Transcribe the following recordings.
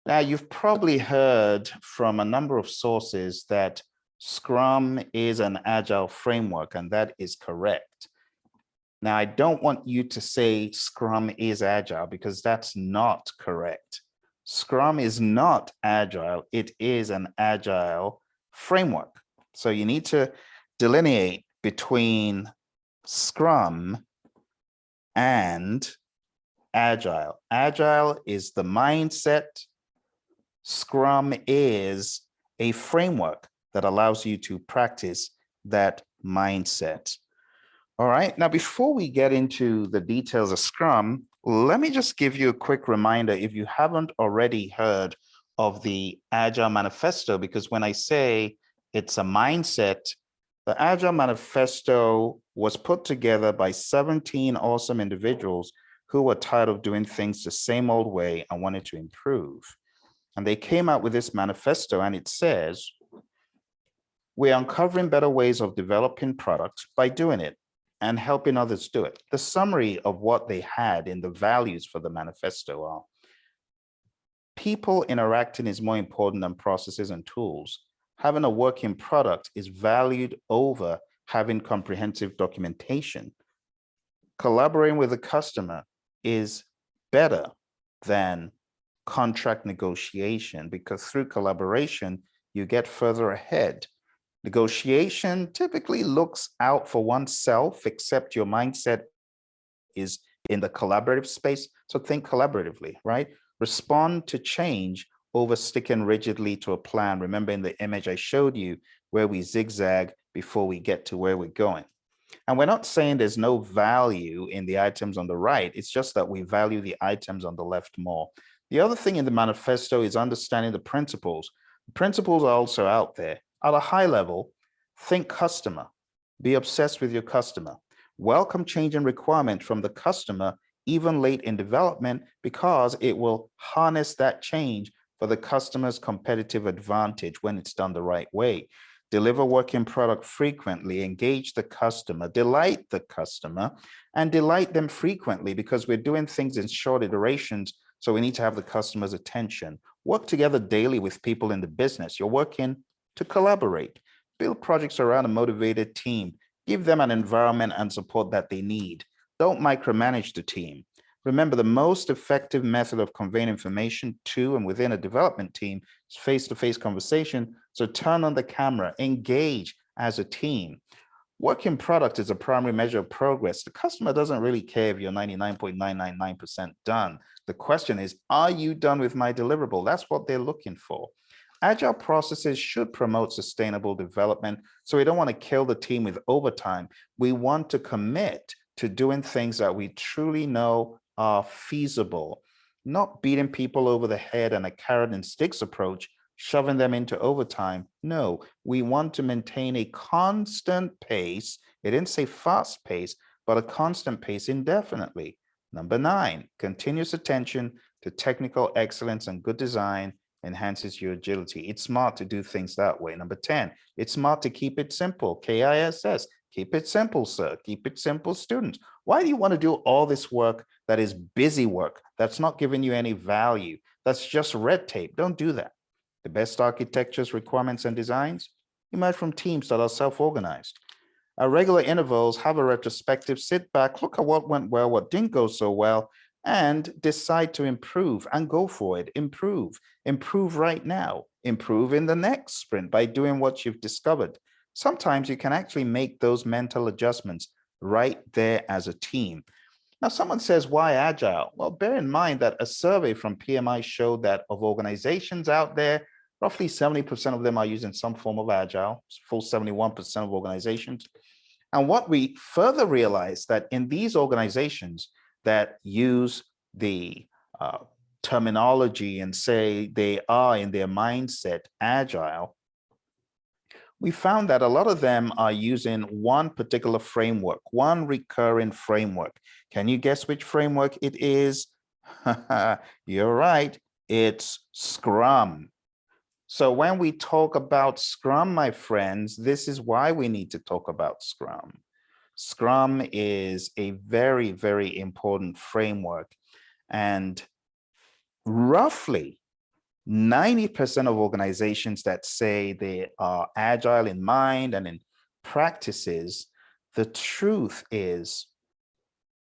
Now, you've probably heard from a number of sources that Scrum is an agile framework, and that is correct. Now, I don't want you to say Scrum is agile because that's not correct. Scrum is not agile. It is an agile framework. So you need to delineate between Scrum and agile. Agile is the mindset. Scrum is a framework that allows you to practice that mindset. All right, now before we get into the details of Scrum, let me just give you a quick reminder if you haven't already heard of the Agile Manifesto, because when I say it's a mindset, the Agile Manifesto was put together by 17 awesome individuals who were tired of doing things the same old way and wanted to improve. And they came out with this manifesto, and it says, we're uncovering better ways of developing products by doing it and helping others do it. The summary of what they had in the values for the manifesto are: people interacting is more important than processes and tools. Having a working product is valued over having comprehensive documentation. Collaborating with the customer is better than contract negotiation, because through collaboration, you get further ahead. Negotiation typically looks out for oneself, except your mindset is in the collaborative space. So think collaboratively, right? Respond to change over sticking rigidly to a plan. Remember in the image I showed you where we zigzag before we get to where we're going. And we're not saying there's no value in the items on the right. It's just that we value the items on the left more. The other thing in the manifesto is understanding the principles. The principles are also out there. At a high level, think customer. Be obsessed with your customer. Welcome change and requirement from the customer, even late in development, because it will harness that change for the customer's competitive advantage when it's done the right way. Deliver working product frequently, engage the customer, delight the customer, and delight them frequently, because we're doing things in short iterations. So we need to have the customer's attention. Work together daily with people in the business. You're working to collaborate. Build projects around a motivated team. Give them an environment and support that they need. Don't micromanage the team. Remember, the most effective method of conveying information to and within a development team is face-to-face conversation. So turn on the camera, engage as a team. Working product is a primary measure of progress. The customer doesn't really care if you're 99.999% done. The question is, are you done with my deliverable? That's what they're looking for. Agile processes should promote sustainable development. So we don't want to kill the team with overtime. We want to commit to doing things that we truly know are feasible, not beating people over the head and a carrot and sticks approach, shoving them into overtime. No, we want to maintain a constant pace. It didn't say fast pace, but a constant pace indefinitely. Number 9, continuous attention to technical excellence and good design enhances your agility. It's smart to do things that way. Number 10, it's smart to keep it simple. KISS, keep it simple, sir. Keep it simple, students. Why do you want to do all this work that is busy work, that's not giving you any value, that's just red tape? Don't do that. The best architectures, requirements, and designs emerge from teams that are self-organized. At regular intervals, have a retrospective, sit back, look at what went well, what didn't go so well, and decide to improve and go for it. Improve right now, improve in the next sprint by doing what you've discovered. Sometimes you can actually make those mental adjustments right there as a team. Now, someone says, why Agile? Well, bear in mind that a survey from PMI showed that of organizations out there, roughly 70% of them are using some form of Agile, full 71% of organizations. And what we further realized that in these organizations that use the terminology and say they are in their mindset Agile, we found that a lot of them are using one particular framework, one recurring framework. Can you guess which framework it is? You're right, it's Scrum. So when we talk about Scrum, my friends, this is why we need to talk about Scrum. Scrum is a very, very important framework. And roughly 90% of organizations that say they are agile in mind and in practices, the truth is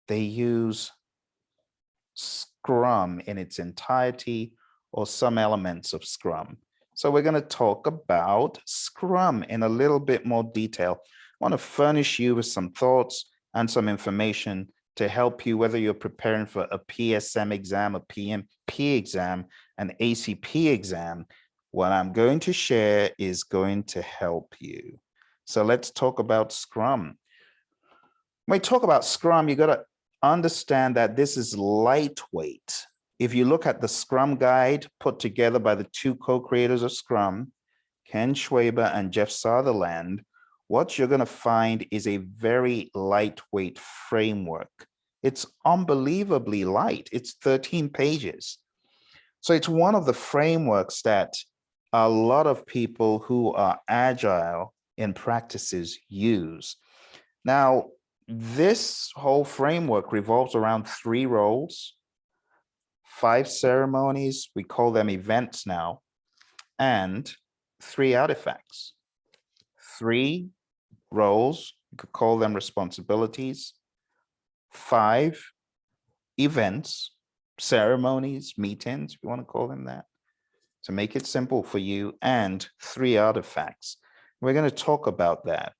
they use Scrum in its entirety or some elements of Scrum. So we're going to talk about Scrum in a little bit more detail. I want to furnish you with some thoughts and some information to help you, whether you're preparing for a PSM exam, a PMP exam, an ACP exam. What I'm going to share is going to help you. So let's talk about Scrum. When we talk about Scrum, you got to understand that this is lightweight. If you look at the Scrum guide put together by the two co-creators of Scrum, Ken Schwaber and Jeff Sutherland, what you're going to find is a very lightweight framework. It's unbelievably light. It's 13 pages. So it's one of the frameworks that a lot of people who are agile in practices use. Now, this whole framework revolves around 3 roles, 5 ceremonies, we call them events now, and 3 artifacts. 3 roles, you could call them responsibilities, 5 events, ceremonies, meetings, if you want to call them that, to make it simple for you, and 3 artifacts. We're going to talk about that.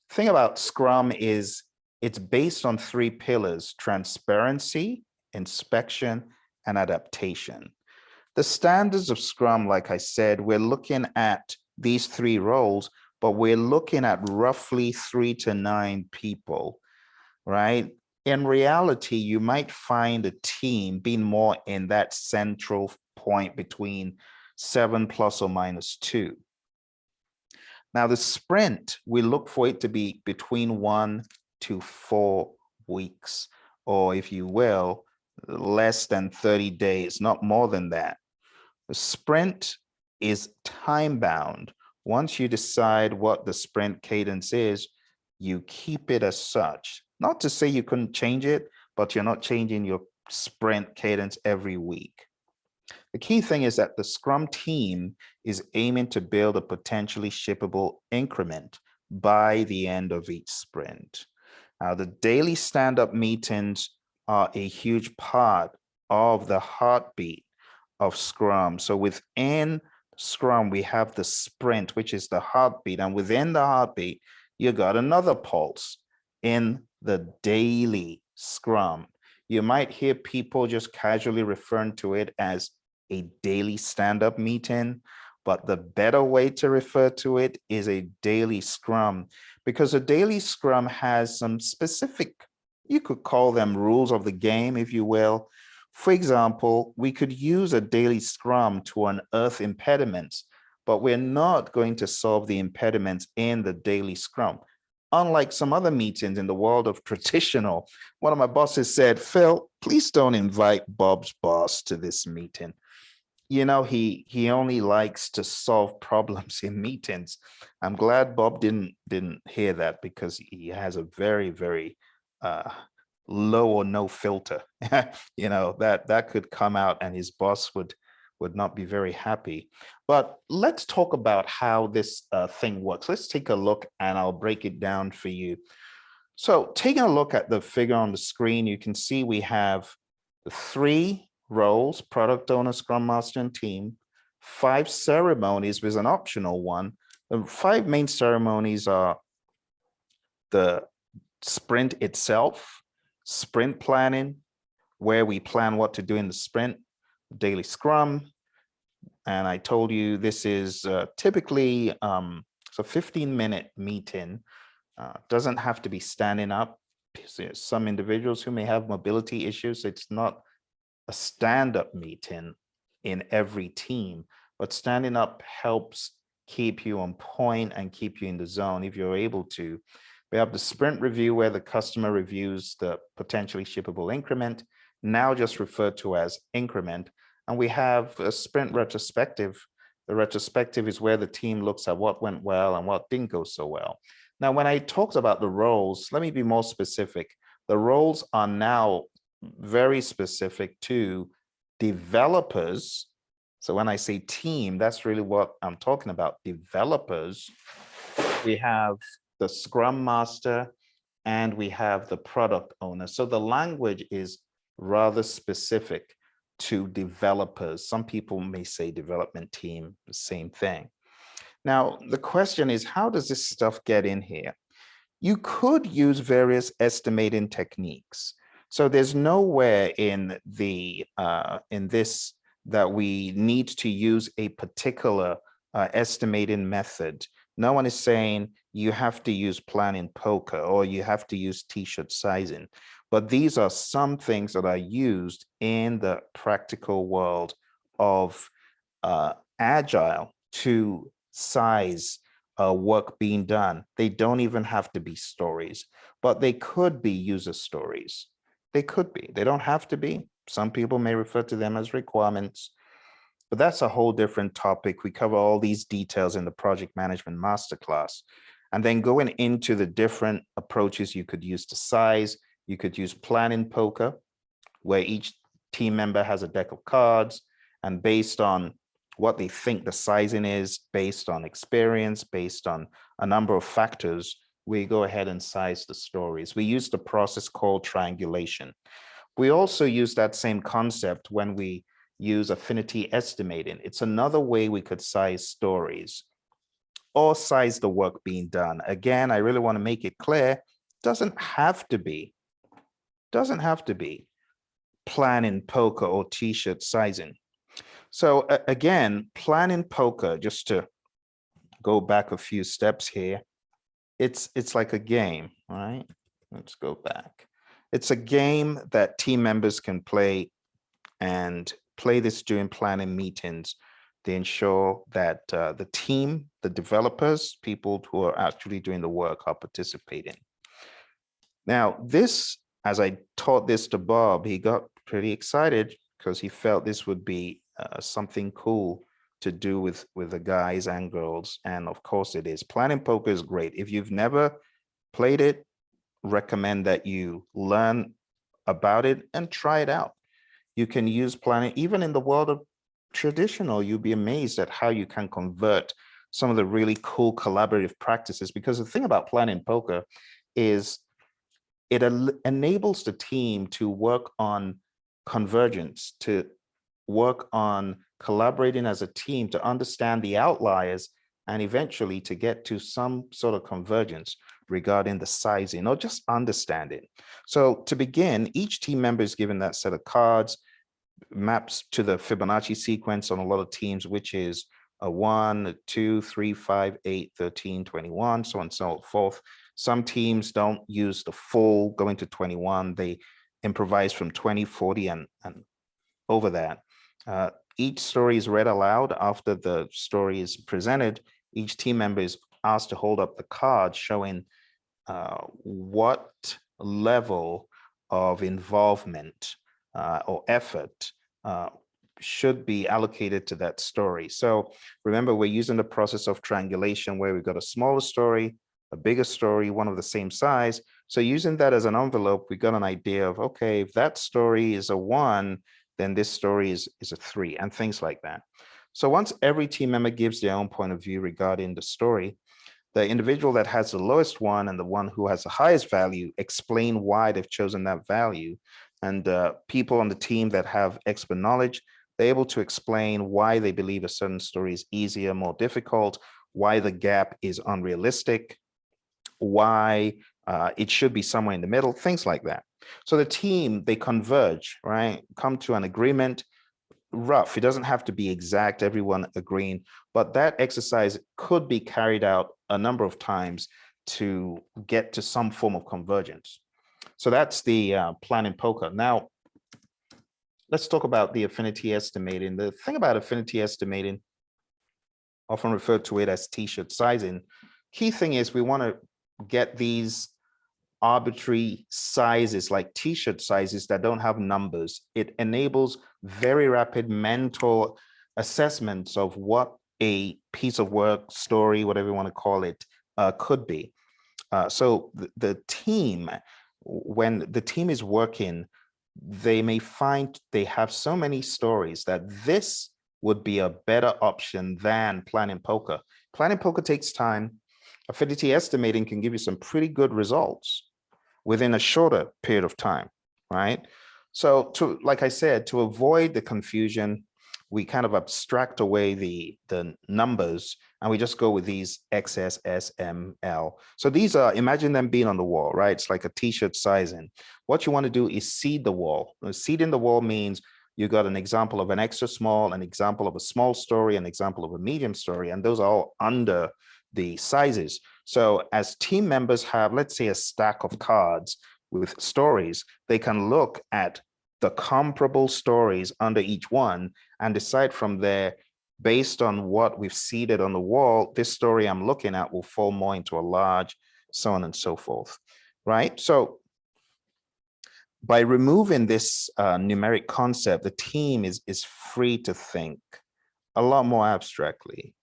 The thing about Scrum is it's based on 3 pillars: transparency, inspection, and adaptation. The standards of Scrum, like I said, we're looking at these 3 roles, but we're looking at roughly 3 to 9 people, right? In reality, you might find a team being more in that central point between 7 plus or minus 2. Now, the sprint, we look for it to be between 1 to 4 weeks, or if you will, less than 30 days, not more than that. The sprint is time bound. Once you decide what the sprint cadence is, you keep it as such. Not to say you couldn't change it, but you're not changing your sprint cadence every week. The key thing is that the Scrum team is aiming to build a potentially shippable increment by the end of each sprint. Now, the daily stand-up meetings are a huge part of the heartbeat of Scrum. So within Scrum, we have the sprint, which is the heartbeat. And within the heartbeat, you got another pulse in the daily Scrum. You might hear people just casually referring to it as a daily stand-up meeting, but the better way to refer to it is a daily Scrum, because a daily Scrum has some specific, you could call them rules of the game, if you will. For example, we could use a daily Scrum to unearth impediments, but we're not going to solve the impediments in the daily Scrum. Unlike some other meetings in the world of traditional, one of my bosses said, "Phil, please don't invite Bob's boss to this meeting. You know, he only likes to solve problems in meetings." I'm glad Bob didn't hear that, because he has a very, very low or no filter. You know, that could come out and his boss would not be very happy. But let's talk about how this thing works. Let's take a look and I'll break it down for you. So taking a look at the figure on the screen, you can see we have the 3 roles: product owner, Scrum Master, and team, 5 ceremonies with an optional one. The 5 main ceremonies are the sprint itself, sprint planning, where we plan what to do in the sprint, daily Scrum. And I told you this is typically it's a 15-minute meeting. Doesn't have to be standing up. There's some individuals who may have mobility issues. So it's not a stand-up meeting in every team, but standing up helps keep you on point and keep you in the zone if you're able to. We have the sprint review, where the customer reviews the potentially shippable increment, now just referred to as increment. And we have a sprint retrospective. The retrospective is where the team looks at what went well and what didn't go so well. Now, when I talked about the roles, let me be more specific. The roles are now very specific to developers, So when I say team, that's really what I'm talking about. Developers, we have the Scrum Master, and we have the product owner. So the language is rather specific to developers. Some people may say development team, the same thing. Now, the question is, how does this stuff get in here? You could use various estimating techniques. So there's nowhere in this that we need to use a particular estimating method. No one is saying you have to use planning poker or you have to use t-shirt sizing, but these are some things that are used in the practical world of Agile to size work being done. They don't even have to be stories, but they could be user stories. They could be. They don't have to be. Some people may refer to them as requirements, but that's a whole different topic. We cover all these details in the project management masterclass. And then going into the different approaches you could use to size, you could use planning poker, where each team member has a deck of cards, and based on what they think the sizing is, based on experience, based on a number of factors, we go ahead and size the stories. We use the process called triangulation. We also use that same concept when we use affinity estimating. It's another way we could size stories or size the work being done. Again, I really want to make it clear, doesn't have to be planning poker or t-shirt sizing. So again, planning poker, just to go back a few steps here, it's like a game, all right? Let's go back. It's a game that team members can play and play this during planning meetings. They ensure that the team, the developers, people who are actually doing the work are participating. Now, this, as I taught this to Bob, he got pretty excited because he felt this would be something cool to do with the guys and girls. And of course it is. Planning poker is great. If you've never played it, recommend that you learn about it and try it out. You can use planning, even in the world of traditional, you'll be amazed at how you can convert some of the really cool collaborative practices. Because the thing about planning poker is it enables the team to work on convergence, to work on collaborating as a team, to understand the outliers, and eventually to get to some sort of convergence regarding the sizing or just understanding. So to begin, each team member is given that set of cards, maps to the Fibonacci sequence on a lot of teams, which is a 1, a 2, 3, 5, 8, 13, 21, so on and so forth. Some teams don't use the full going to 21. They improvise from 20, 40, and over that. Each story is read aloud after the story is presented. Each team member is asked to hold up the card showing what level of involvement or effort should be allocated to that story. So remember, we're using the process of triangulation where we've got a smaller story, a bigger story, one of the same size. So using that as an envelope, we got an idea of, okay, if that story is a 1, then this story is a 3, and things like that. So once every team member gives their own point of view regarding the story, the individual that has the lowest one and the one who has the highest value explain why they've chosen that value. And people on the team that have expert knowledge, they're able to explain why they believe a certain story is easier, more difficult, why the gap is unrealistic, why it should be somewhere in the middle, things like that. So the team, they converge, right? Come to an agreement, rough. It doesn't have to be exact, everyone agreeing, but that exercise could be carried out a number of times to get to some form of convergence. So that's the planning poker. Now, let's talk about the affinity estimating. The thing about affinity estimating, often referred to it as t-shirt sizing, key thing is we want to get these arbitrary sizes like t-shirt sizes that don't have numbers. It enables very rapid mental assessments of what a piece of work, story, whatever you want to call it, could be. So the team, when the team is working, they may find they have so many stories that this would be a better option than planning poker. Planning poker takes time. Affinity estimating can give you some pretty good results within a shorter period of time, right? So like I said, to avoid the confusion, we kind of abstract away the numbers and we just go with these XS, S, M, L. So these are, imagine them being on the wall, right? It's like a t-shirt sizing. What you want to do is seed the wall. Seeding the wall means you got an example of an extra small, an example of a small story, an example of a medium story, and those are all under the sizes. So as team members have, let's say, a stack of cards with stories, they can look at the comparable stories under each one and decide from there, based on what we've seeded on the wall, this story I'm looking at will fall more into a large, so on and so forth, right? So by removing this numeric concept, the team is free to think a lot more abstractly,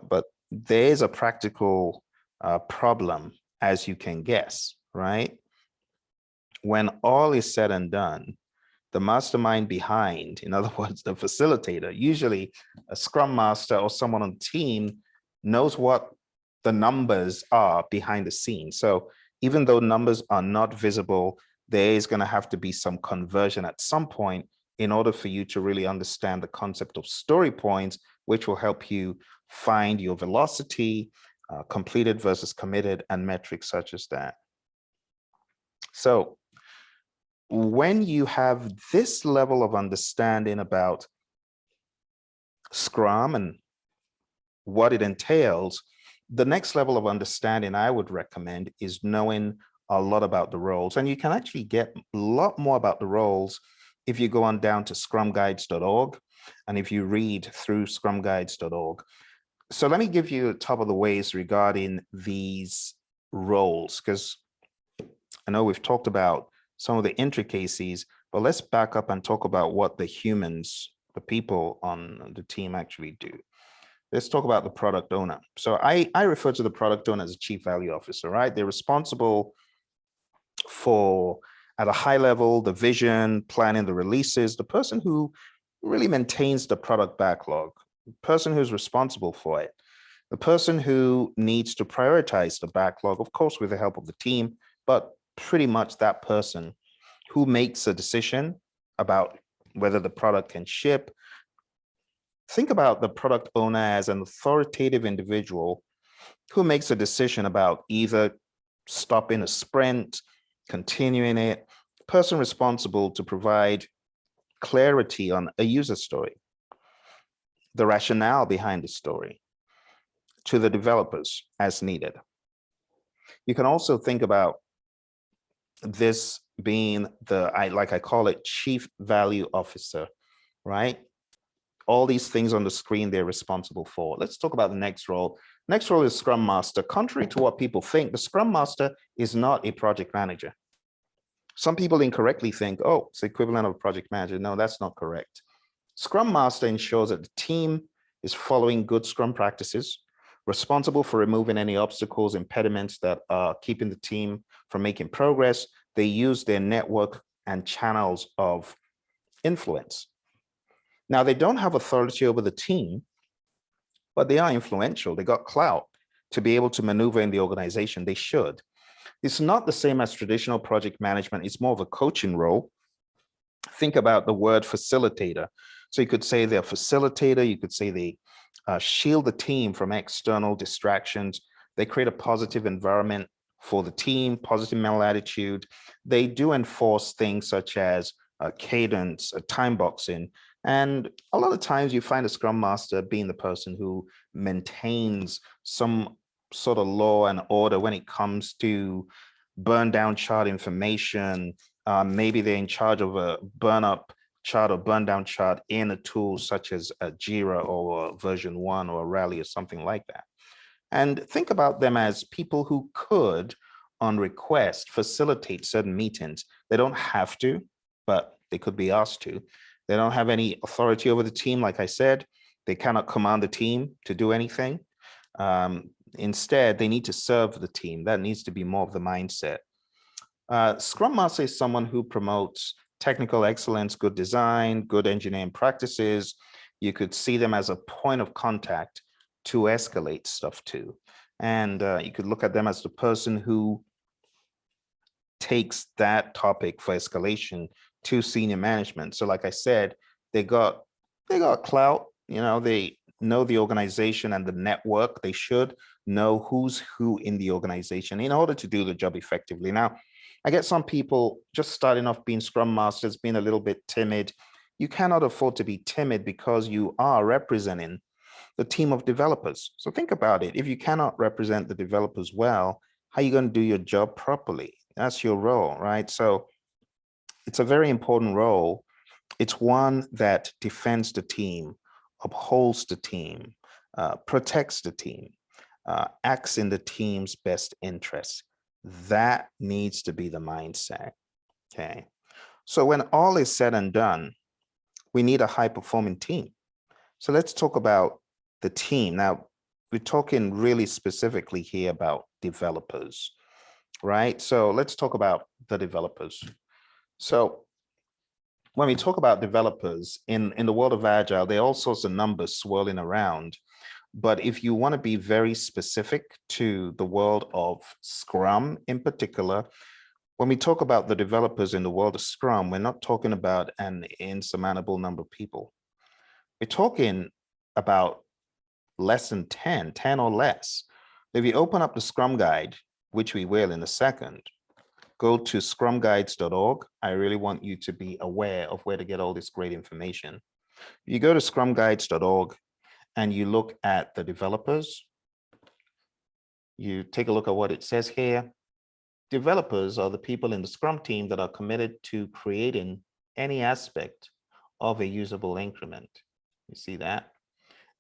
but there is a practical problem, as you can guess, right? When all is said and done, the mastermind behind, in other words, the facilitator, usually a Scrum Master or someone on the team, knows what the numbers are behind the scenes. So even though numbers are not visible, there is going to have to be some conversion at some point in order for you to really understand the concept of story points, which will help you find your velocity, completed versus committed, and metrics such as that. So when you have this level of understanding about Scrum and what it entails, the next level of understanding I would recommend is knowing a lot about the roles. And you can actually get a lot more about the roles if you go on down to scrumguides.org and if you read through scrumguides.org. So let me give you the top of the ways regarding these roles, because I know we've talked about some of the intricacies, but let's back up and talk about what the humans, the people on the team actually do. Let's talk about the product owner. So I refer to the product owner as a chief value officer, right? They're responsible for, at a high level, the vision, planning the releases, the person who really maintains the product backlog, the person who's responsible for it, the person who needs to prioritize the backlog, of course, with the help of the team, but pretty much that person who makes a decision about whether the product can ship. Think about the product owner as an authoritative individual who makes a decision about either stopping a sprint, continuing it, person responsible to provide clarity on a user story, the rationale behind the story to the developers as needed. You can also think about this being the, like I call it, chief value officer, right? All these things on the screen they're responsible for. Let's talk about the next role. Next role is Scrum Master. Contrary to what people think, the Scrum Master is not a project manager. Some people incorrectly think, oh, it's the equivalent of a project manager. No, that's not correct. Scrum Master ensures that the team is following good Scrum practices, responsible for removing any obstacles, impediments that are keeping the team from making progress. They use their network and channels of influence. Now, they don't have authority over the team, but they are influential. They got clout to be able to maneuver in the organization. They should. It's not the same as traditional project management. It's more of a coaching role. Think about the word facilitator. So you could say they're a facilitator. You could say they shield the team from external distractions. They create a positive environment for the team, positive mental attitude. They do enforce things such as cadence, time boxing. And a lot of times you find a Scrum Master being the person who maintains some sort of law and order when it comes to burn down chart information. Maybe they're in charge of a burn up chart or burn down chart in a tool such as a Jira or a version 1 or a Rally or something like that. And think about them as people who could, on request, facilitate certain meetings. They don't have to, but they could be asked to. They don't have any authority over the team. Like I said, they cannot command the team to do anything. Instead, they need to serve the team. That needs to be more of the mindset. Scrum Master is someone who promotes technical excellence, good design, good engineering practices. You could see them as a point of contact to escalate stuff to. And you could look at them as the person who takes that topic for escalation to senior management. So like I said, they got clout, they know the organization and the network. They should know who's who in the organization in order to do the job effectively. Now, I get some people just starting off being Scrum Masters, being a little bit timid. You cannot afford to be timid because you are representing the team of developers. So think about it. If you cannot represent the developers well, how are you going to do your job properly? That's your role, right? So it's a very important role. It's one that defends the team, upholds the team, protects the team, acts in the team's best interest. That needs to be the mindset, okay? So when all is said and done, we need a high-performing team. So let's talk about the team. Now, we're talking really specifically here about developers, right? So let's talk about the developers. So when we talk about developers in the world of Agile, there are all sorts of numbers swirling around. But if you want to be very specific to the world of Scrum in particular, when we talk about the developers in the world of Scrum, we're not talking about an insurmountable number of people. We're talking about less than 10 or less. If you open up the Scrum Guide, which we will in a second, go to scrumguides.org. I really want you to be aware of where to get all this great information. You go to scrumguides.org and you look at the developers. You take a look at what it says here. Developers are the people in the Scrum team that are committed to creating any aspect of a usable increment. You see that?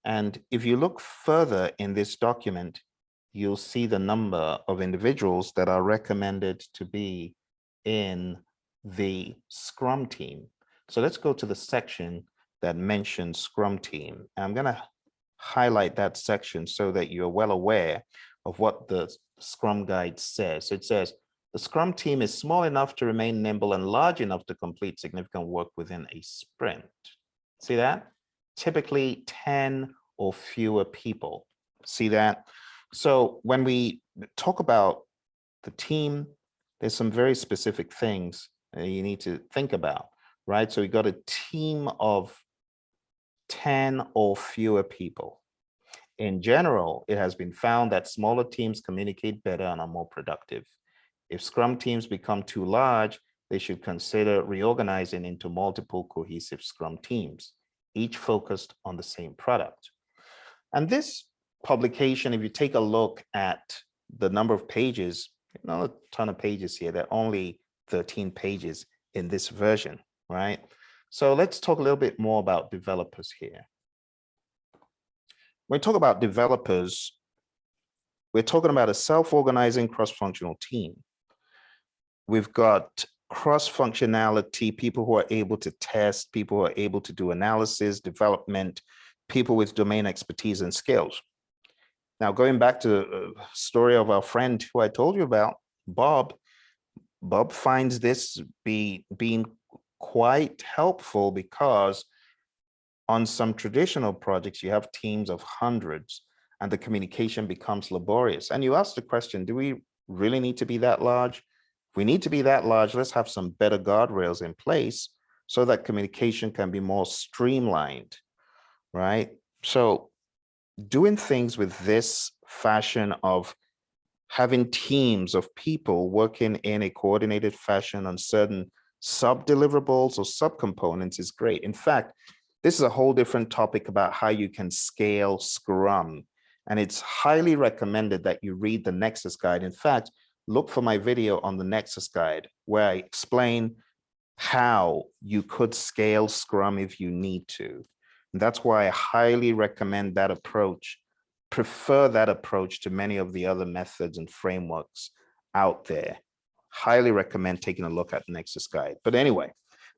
And if you look further in this document, you'll see the number of individuals that are recommended to be in the Scrum team. So let's go to the section that mentions Scrum team. And I'm going to highlight that section so that you're well aware of what the Scrum Guide says. It says, the Scrum team is small enough to remain nimble and large enough to complete significant work within a sprint. See that? Typically 10 or fewer people. See that? So when we talk about the team, there's some very specific things you need to think about, right? So we got a team of 10 or fewer people. In general, it has been found that smaller teams communicate better and are more productive. If Scrum teams become too large, they should consider reorganizing into multiple cohesive Scrum teams, each focused on the same product. And this publication, if you take a look at the number of pages, not a ton of pages here, there are only 13 pages in this version, right? So let's talk a little bit more about developers here. When we talk about developers, we're talking about a self-organizing cross-functional team. We've got cross-functionality, people who are able to test, people who are able to do analysis, development, people with domain expertise and skills. Now, going back to the story of our friend who I told you about, Bob finds this being quite helpful because on some traditional projects, you have teams of hundreds and the communication becomes laborious. And you ask the question, do we really need to be that large? If we need to be that large, let's have some better guardrails in place so that communication can be more streamlined, right? So doing things with this fashion of having teams of people working in a coordinated fashion on certain sub-deliverables or subcomponents is great. In fact, this is a whole different topic about how you can scale Scrum. And it's highly recommended that you read the Nexus Guide. In fact, look for my video on the Nexus Guide, where I explain how you could scale Scrum if you need to. And that's why I highly recommend that approach, prefer that approach to many of the other methods and frameworks out there. Highly recommend taking a look at Nexus Guide. But anyway,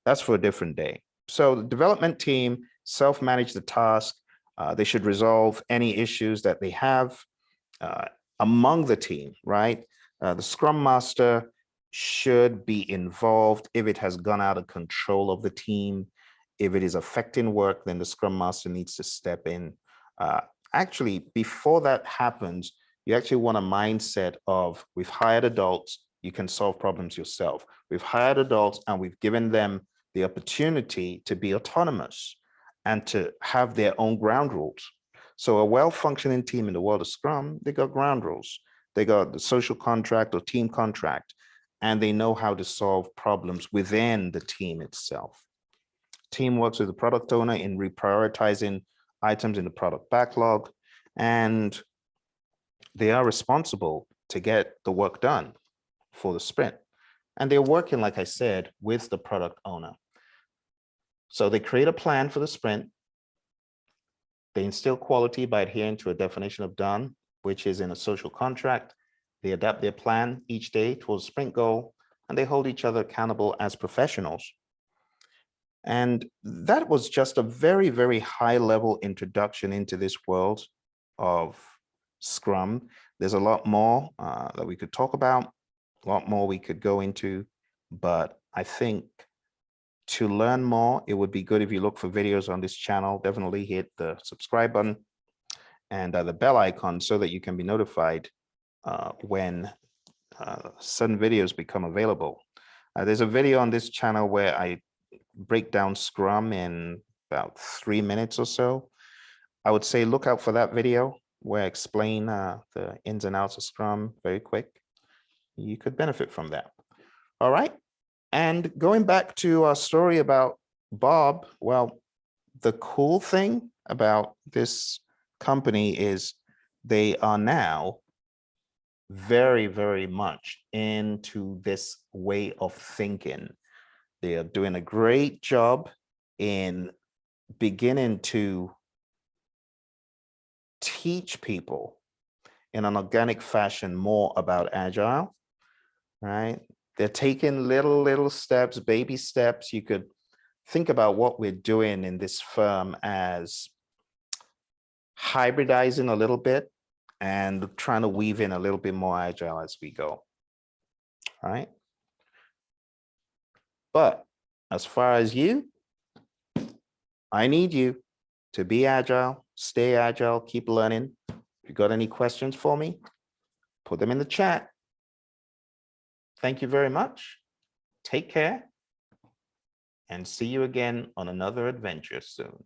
that's for a different day. So the development team self-manage the task. They should resolve any issues that they have among the team, right? The Scrum Master should be involved if it has gone out of control of the team. If it is affecting work, then the Scrum Master needs to step in. Actually, before that happens, you actually want a mindset of, we've hired adults, you can solve problems yourself. We've hired adults and we've given them the opportunity to be autonomous and to have their own ground rules. So a well-functioning team in the world of Scrum, they got ground rules. They got the social contract or team contract, and they know how to solve problems within the team itself. Team works with the product owner in reprioritizing items in the product backlog, and they are responsible to get the work done for the sprint. And they're working, like I said, with the product owner. So they create a plan for the sprint. They instill quality by adhering to a definition of done, which is in a social contract. They adapt their plan each day towards a sprint goal, and they hold each other accountable as professionals. And that was just a very, very high level introduction into this world of Scrum. There's a lot more that we could talk about, a lot more we could go into, but I think to learn more, it would be good if you look for videos on this channel. Definitely hit the subscribe button and the bell icon so that you can be notified when certain videos become available. There's a video on this channel where I break down Scrum in about 3 minutes or so. I would say look out for that video where I explain the ins and outs of Scrum very quick. You could benefit from that. All right. And going back to our story about Bob, well, the cool thing about this company is they are now very, very much into this way of thinking. They are doing a great job in beginning to teach people in an organic fashion more about Agile, right? They're taking little steps, baby steps. You could think about what we're doing in this firm as hybridizing a little bit and trying to weave in a little bit more Agile as we go, all right? But as far as you, I need you to be Agile, stay Agile, keep learning. If you got any questions for me, put them in the chat. Thank you very much. Take care and see you again on another adventure soon.